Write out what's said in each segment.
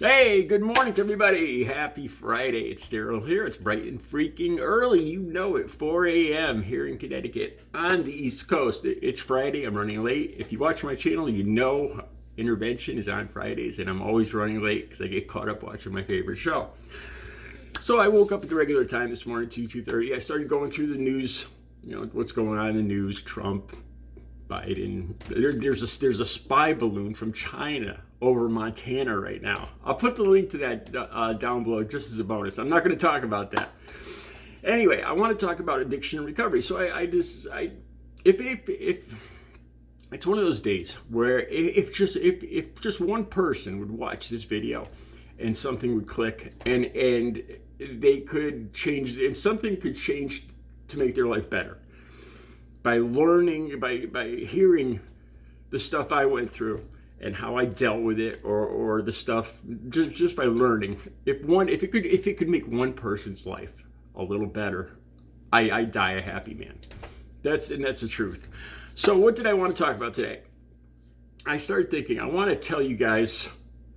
Hey, good morning to everybody. Happy Friday. It's Daryl here. It's bright and freaking early. You know it, 4 a.m. here in Connecticut on the East Coast. It's Friday. I'm running late. If you watch my channel, you know Intervention is on Fridays, and I'm always running late because I get caught up watching my favorite show. So I woke up at the regular time this morning, 2:30. I started going through the news, what's going on in the news, Trump, Biden. There's a spy balloon from China over Montana right now. I'll put the link to that down below just as a bonus. I'm not going to talk about that. Anyway, I want to talk about addiction and recovery. So if it's one of those days where if just one person would watch this video and something would click and they could change, and something could change to make their life better by learning, by hearing the stuff I went through and how I dealt with it, or the stuff just by learning. If it could make one person's life a little better, I die a happy man. That's the truth. So what did I want to talk about today? I started thinking I want to tell you guys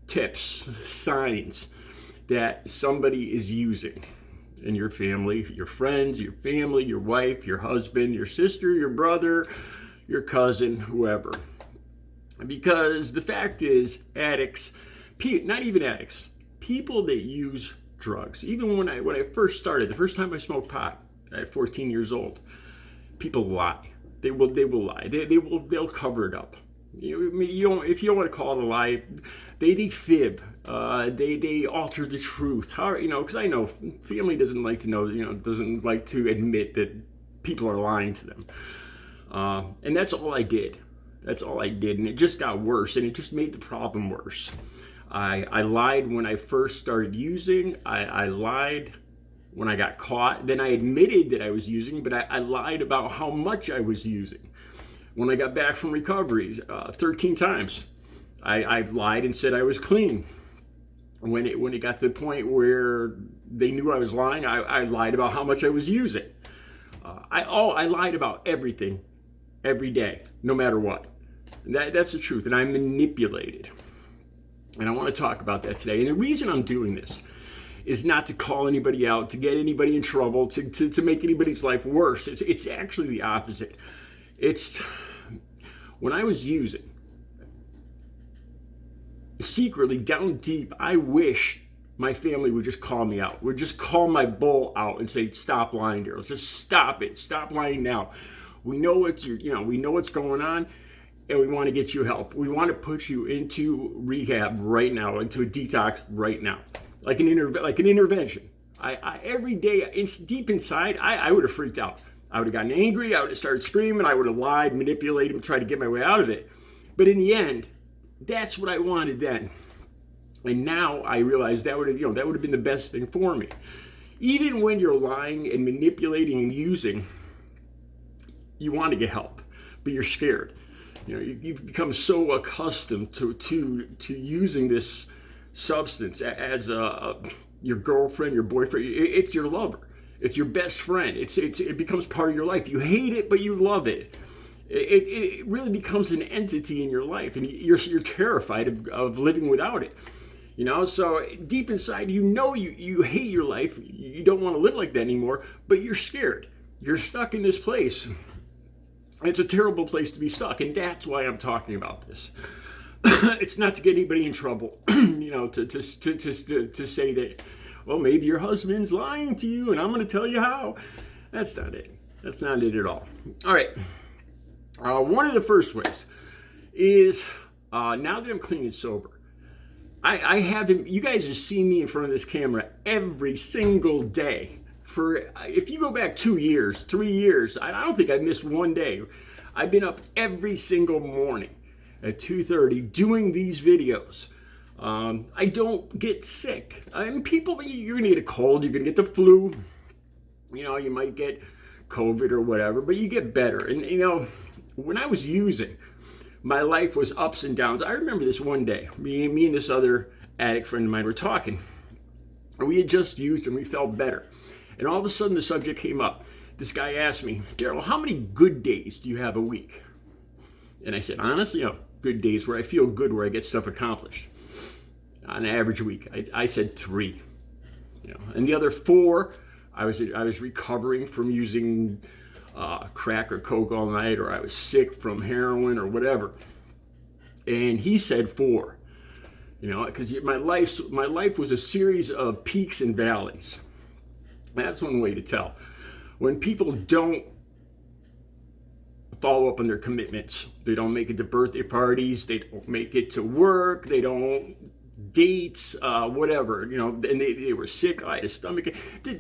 tips, signs that somebody is using in your family, your friends, your family, your wife, your husband, your sister, your brother, your cousin, whoever. Because the fact is, addicts, not even addicts, people that use drugs, even when I first started, the first time I smoked pot at 14 years old, people lie. They will lie. They'll cover it up. If you don't want to call it a lie, they fib. They alter the truth. Because I know family doesn't like to know, doesn't like to admit that people are lying to them. And that's all I did. And it just got worse, and it just made the problem worse. I lied when I first started using. I lied when I got caught. Then I admitted that I was using, but I lied about how much I was using. When I got back from recoveries, 13 times, I lied and said I was clean. When it got to the point where they knew I was lying, I lied about how much I was using. I lied about everything, every day, no matter what. That's the truth, and I'm manipulated. And I want to talk about that today. And the reason I'm doing this is not to call anybody out, to get anybody in trouble, to make anybody's life worse. It's actually the opposite. It's when I was using, secretly, down deep, I wish my family would just call me out, would just call my bull out and say, stop lying, Daryl. Just stop it. Stop lying now. We know we know what's going on, and we want to get you help. We want to put you into rehab right now, into a detox right now, like an intervention. I every day, deep inside, I would have freaked out. I would have gotten angry. I would have started screaming. I would have lied, manipulated, and tried to get my way out of it. But in the end, that's what I wanted then. And now I realize that would have been the best thing for me. Even when you're lying and manipulating and using, you want to get help, but you're scared. You've become so accustomed to using this substance as your girlfriend, your boyfriend. It's your lover. It's your best friend. It becomes part of your life. You hate it, but you love it. It really becomes an entity in your life, and you're terrified of living without it. So deep inside, you hate your life. You don't want to live like that anymore, but you're scared. You're stuck in this place. It's a terrible place to be stuck, and that's why I'm talking about this. It's not to get anybody in trouble, to say that, well, maybe your husband's lying to you, and I'm going to tell you how. That's not it. That's not it at all. All right. One of the first ways is now that I'm clean and sober, I haven't. You guys have seen me in front of this camera every single day. If you go back 2 years, 3 years, I don't think I've missed one day. I've been up every single morning at 2:30 doing these videos. I don't get sick. You're gonna get a cold, you're gonna get the flu. You might get COVID or whatever, but you get better. And when I was using, my life was ups and downs. I remember this one day, me and this other addict friend of mine were talking. We had just used and we felt better. And all of a sudden the subject came up. This guy asked me, Daryl, how many good days do you have a week? And I said, honestly, good days where I feel good, where I get stuff accomplished. on an average week. I said 3. And the other 4, I was recovering from using crack or coke all night, or I was sick from heroin or whatever. And he said 4. Because my life was a series of peaks and valleys. That's one way to tell. When people don't follow up on their commitments, they don't make it to birthday parties, they don't make it to work, they don't dates, whatever, and they were sick. I had a stomach.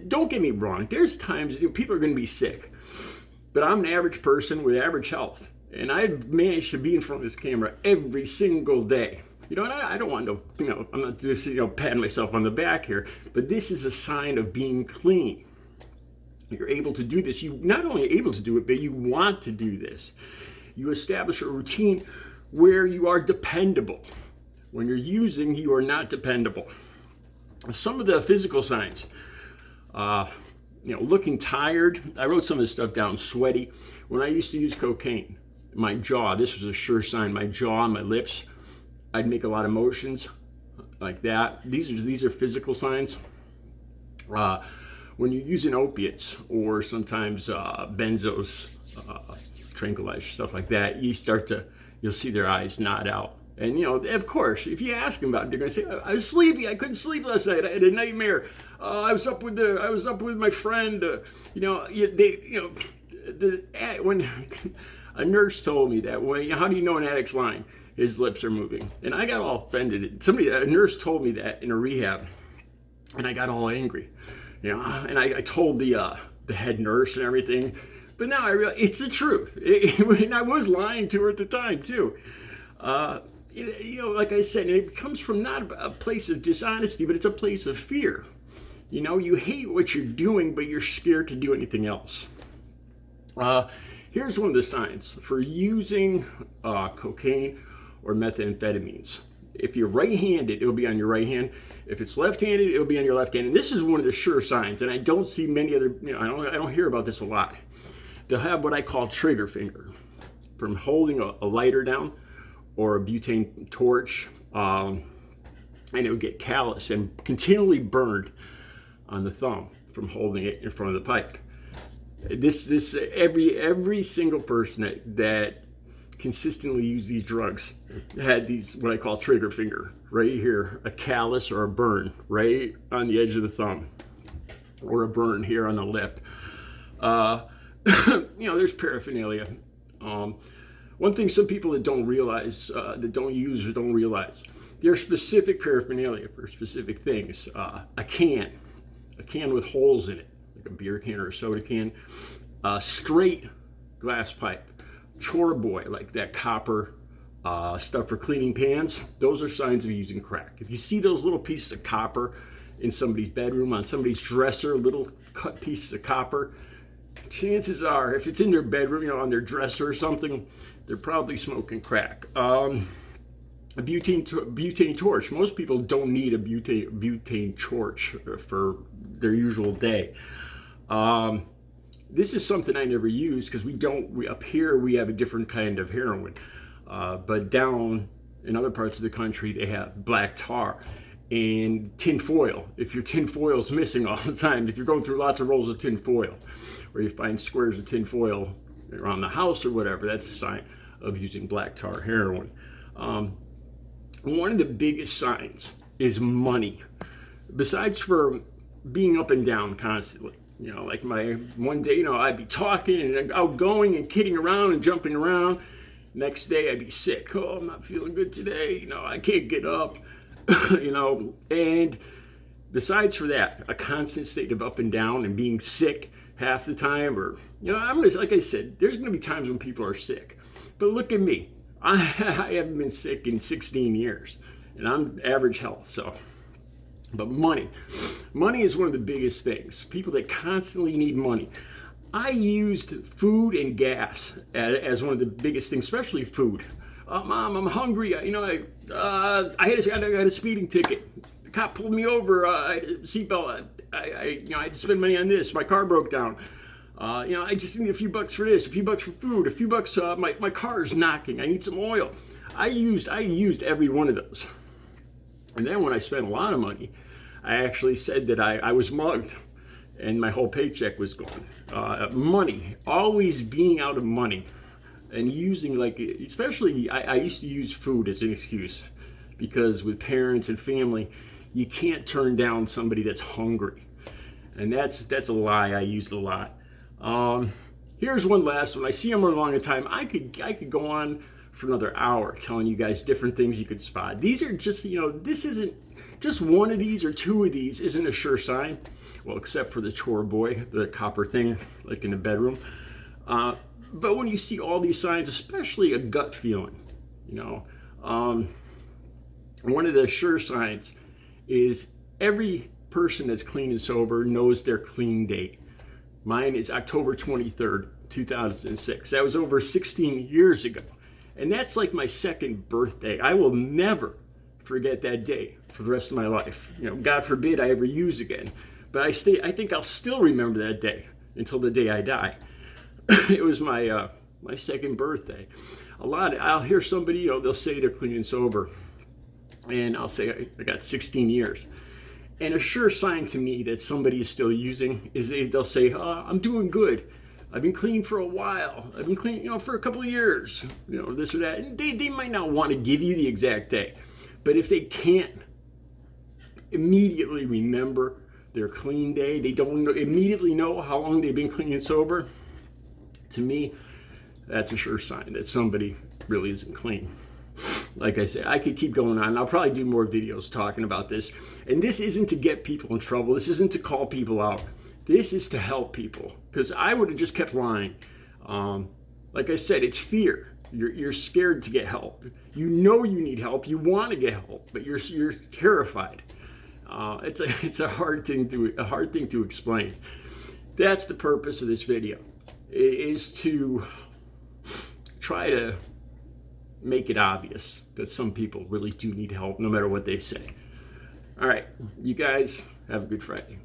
Don't get me wrong. There's times people are going to be sick, but I'm an average person with average health, and I've managed to be in front of this camera every single day. And I don't want to, I'm not just, patting myself on the back here, but this is a sign of being clean. You're able to do this. You not only able to do it, but you want to do this. You establish a routine where you are dependable. When you're using, you are not dependable. Some of the physical signs, looking tired. I wrote some of this stuff down. Sweaty. When I used to use cocaine, my jaw, this was a sure sign. My jaw and my lips, I'd make a lot of motions like that. These are physical signs. When you're using opiates or sometimes benzos, tranquilizers, stuff like that, you'll see their eyes nod out. And of course, if you ask them about it, they're gonna say, "I was sleepy. I couldn't sleep last night. I had a nightmare. I was up with my friend." When a nurse told me that, how do you know an addict's lying? His lips are moving, and I got all offended. A nurse told me that in a rehab, and I got all angry. And I told the head nurse and everything, but now I realize it's the truth. And I was lying to her at the time too. Like I said, it comes from not a place of dishonesty, but it's a place of fear. You hate what you're doing, but you're scared to do anything else. Here's one of the signs for using cocaine or methamphetamines. If you're right-handed, it'll be on your right hand. If it's left-handed, it'll be on your left hand. And this is one of the sure signs. And I don't see many other, I don't hear about this a lot. They'll have what I call trigger finger, from holding a lighter down or a butane torch, and it'll get callous and continually burned on the thumb from holding it in front of the pipe. Every single person that consistently used these drugs had these, what I call trigger finger, right here, a callus or a burn right on the edge of the thumb, or a burn here on the lip. There's paraphernalia. One thing some people that don't realize, that don't use or don't realize, there's specific paraphernalia for specific things. A can with holes in it, like a beer can or a soda can, straight glass pipe, chore boy, like that copper stuff for cleaning pans. Those are signs of using crack. If you see those little pieces of copper in somebody's bedroom, on somebody's dresser, little cut pieces of copper, chances are, if it's in their bedroom, on their dresser or something, they're probably smoking crack. A butane torch. Most people don't need a butane torch for their usual day. This is something I never use because up here we have a different kind of heroin. But down in other parts of the country, they have black tar and tin foil. If your tin foil's missing all the time, if you're going through lots of rolls of tin foil, or you find squares of tin foil around the house or whatever, that's a sign of using black tar heroin. One of the biggest signs is money. Besides for being up and down constantly, like one day, I'd be talking and outgoing and kidding around and jumping around. Next day I'd be sick. Oh, I'm not feeling good today. I can't get up. And besides for that, a constant state of up and down and being sick half the time, or, like I said, there's going to be times when people are sick. But look at me. I haven't been sick in 16 years, and I'm average health, so. But money is one of the biggest things. People that constantly need money. I used food and gas as one of the biggest things, especially food. Mom, I'm hungry. I had a speeding ticket. The cop pulled me over. I had a seatbelt. I had to spend money on this. My car broke down. I just need a few bucks for this, a few bucks for food, a few bucks. My car's knocking. I need some oil. I used every one of those. And then when I spent a lot of money, I actually said that I was mugged and my whole paycheck was gone. Money, always being out of money and using, like, especially I used to use food as an excuse, because with parents and family, you can't turn down somebody that's hungry. And that's a lie I used a lot. Here's one last one. I see them along a time. I could go on for another hour telling you guys different things you could spot. These are just, this isn't just one of these or two of these isn't a sure sign. Well, except for the chore boy, the copper thing, like in the bedroom. But when you see all these signs, especially a gut feeling, one of the sure signs is every person that's clean and sober knows their clean date. Mine is October 23rd, 2006. That was over 16 years ago. And that's like my second birthday. I will never forget that day for the rest of my life. God forbid I ever use again. But I think I'll still remember that day until the day I die. It was my second birthday. I'll hear somebody, they'll say they're clean and sober. And I'll say I got 16 years. And a sure sign to me that somebody is still using is they'll say, I'm doing good. I've been clean for a while. I've been clean, for a couple of years, this or that. And they might not want to give you the exact day. But if they can't immediately remember their clean day, they don't immediately know how long they've been clean and sober, to me, that's a sure sign that somebody really isn't clean. Like I said, I could keep going on. I'll probably do more videos talking about this. And this isn't to get people in trouble. This isn't to call people out. This is to help people, because I would have just kept lying. Like I said, it's fear. You're scared to get help. You know you need help. You want to get help, but you're terrified. It's a hard thing to explain. That's the purpose of this video, is to try to make it obvious that some people really do need help, no matter what they say. All right, you guys have a good Friday.